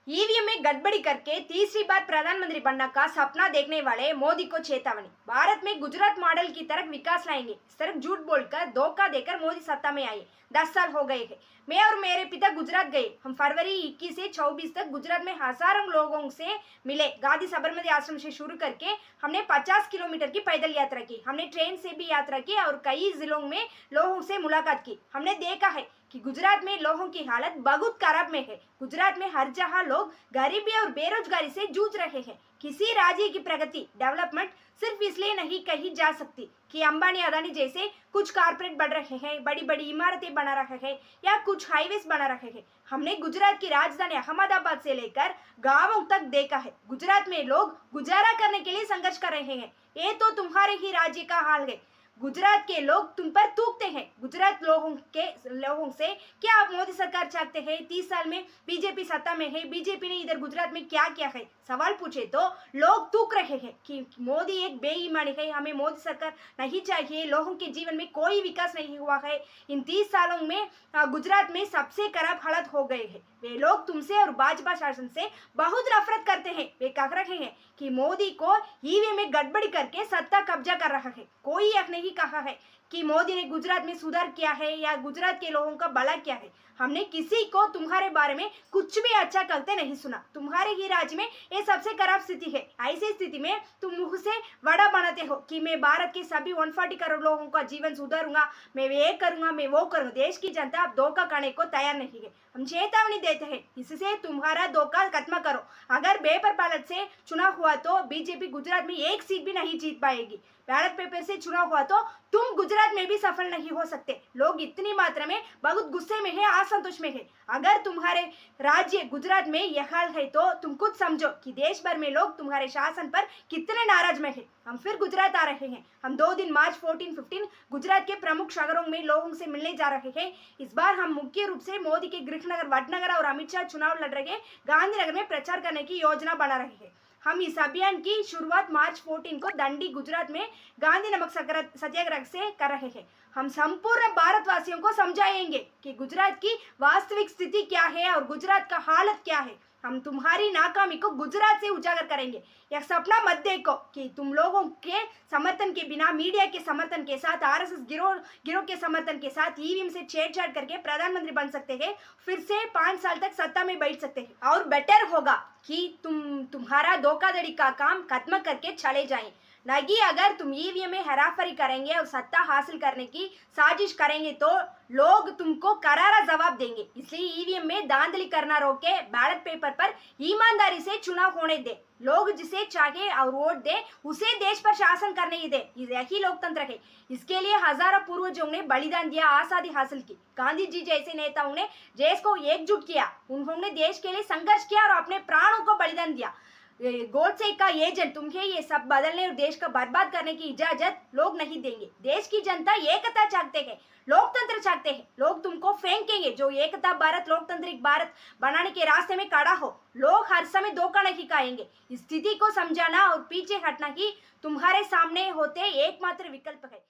EVM में गड़बड़ी करके तीसरी बार प्रधानमंत्री बनने का सपना देखने वाले मोदी को चेतावनी। भारत में गुजरात मॉडल की तरफ विकास लाएंगे। सिर्फ झूठ बोलकर धोखा देकर मोदी सत्ता में आए। 10 साल हो गए हैं। मैं और मेरे पिता गुजरात गए। हम फरवरी 21 से 24 तक गुजरात में हजारों लोगों से मिले। गांधी साबरमती आश्रम से शुरू करके हमने 50 किलोमीटर की पैदल यात्रा की। हमने ट्रेन से भी यात्रा की और कई जिलों में लोगों से मुलाकात की। हमने देखा है कि गुजरात में लोगों की हालत बहुत खराब में है। गुजरात में हर जगह लोग गरीबी और बेरोजगारी से जूझ रहे हैं। किसी राज्य की प्रगति डेवलपमेंट सिर्फ इसलिए नहीं कही जा सकती कि अंबानी अदानी जैसे कुछ कारपोरेट बढ़ रहे हैं, बड़ी बड़ी इमारतें बना रहे हैं या कुछ हाईवेज बना रहे हैं। हमने गुजरात की राजधानी अहमदाबाद से लेकर गांवों तक देखा है। गुजरात में लोग गुजारा करने के लिए संघर्ष कर रहे हैं। ये तो तुम्हारे ही राज्य का हाल है। गुजरात के लोग तुम पर थूकते हैं। गुजरात लोगों से क्या आप मोदी सरकार चाहते हैं? 30 साल में बीजेपी सत्ता में है। बीजेपी ने इधर गुजरात में क्या किया है? सवाल पूछे तो लोग थूक रहे हैं कि मोदी एक बेईमानी है, हमें मोदी सरकार नहीं चाहिए। लोगों के जीवन में कोई विकास नहीं हुआ है। इन 30 सालों में गुजरात में सबसे खराब हालत हो गए हैं। वे लोग तुमसे और भाजपा शासन से बहुत नफरत करते हैं। वे कह रहे हैं कि मोदी को ईवीएम में गड़बड़ी करके सत्ता कब्जा कर रहा है। कोई यह नहीं कहा है कि मोदी ने गुजरात में सुधार किया है या गुजरात के लोगों का भला किया है। हमने किसी को तुम्हारे बारे में कुछ भी अच्छा कहते नहीं सुना। तुम्हारे ही राज्य में ये सबसे खराब स्थिति है। ऐसी स्थिति में तुम मुंह से वड़ा बनाते हो कि मैं भारत के सभी 140 करोड़ लोगों का जीवन सुधारूंगा, मैं ये करूंगा, मैं वो करूंगा। देश की जनता अब धोखा करने को तैयार नहीं है। हम चेतावनी देते हैं, इससे तुम्हारा धोखा खत्म करो। अगर पेपर बैलेट से चुनाव हुआ तो बीजेपी गुजरात में एक सीट भी नहीं जीत पाएगी। बैलेट पेपर से चुनाव हुआ तो तुम गुजरात में भी सफल नहीं हो सकते। लोग इतनी मात्रा में बहुत गुस्से में है, असंतोष में है। अगर तुम्हारे राज्य गुजरात में यह हाल है तो तुम खुद समझो कि देश भर में लोग तुम्हारे शासन पर कितने नाराज में है। हम फिर गुजरात आ रहे हैं। हम 2 दिन मार्च 14-15 गुजरात के प्रमुख शहरों में लोगों से मिलने जा रहे हैं। इस बार हम मुख्य रूप से मोदी के गृहनगर वडनगर और अमित शाह चुनाव लड़ रहे गांधीनगर में प्रचार करने की योजना बना रहे हैं। हम इस अभियान की शुरुआत मार्च 14 को दंडी गुजरात में गांधी नमक सत्याग्रह से कर रहे हैं। हम संपूर्ण भारतवासियों को समझाएंगे कि गुजरात की वास्तविक स्थिति क्या है और गुजरात का हालत क्या है। हम तुम्हारी नाकामी को गुजरात से उजागर करेंगे। यह सपना मत देखो कि तुम लोगों के समर्थन के बिना, मीडिया के समर्थन के साथ, आरएसएस गिरोह के समर्थन के साथ ईवीएम से छेड़छाड़ करके प्रधानमंत्री बन सकते हैं, फिर से 5 साल तक सत्ता में बैठ सकते हैं। और बेटर होगा कि तुम्हारा धोखाधड़ी का काम खत्म करके चले जाएं। नहीं, अगर तुम ईवीएम में हेराफेरी करेंगे और सत्ता हासिल करने की साजिश करेंगे तो लोग तुमको करारा जवाब देंगे। इसलिए ईवीएम में धांधली करना रोके, बैलेट पेपर पर ईमानदारी से चुनाव होने दे। लोग जिसे चाहे और वोट दे, उसे देश पर शासन करने ही दे। यही लोकतंत्र है। इसके लिए हजारों पूर्वजों ने बलिदान दिया, आजादी हासिल की। गांधी जी जैसे नेताओं ने देश को एकजुट किया। उन्होंने देश के लिए संघर्ष किया और अपने प्राणों को बलिदान दिया। गोडसे का एजेंट तुम्हें ये सब बदलने और देश का बर्बाद करने की इजाजत लोग नहीं देंगे। देश की जनता एकता चाहते हैं, लोकतंत्र चाहते हैं। लोग तुमको फेंकेंगे जो एकता भारत, लोकतांत्रिक भारत बनाने के रास्ते में खड़ा हो। लोग हर समय धोखा नहीं खाएंगे। इस स्थिति को समझाना और पीछे हटना ही तुम्हारे सामने होते एकमात्र विकल्प है।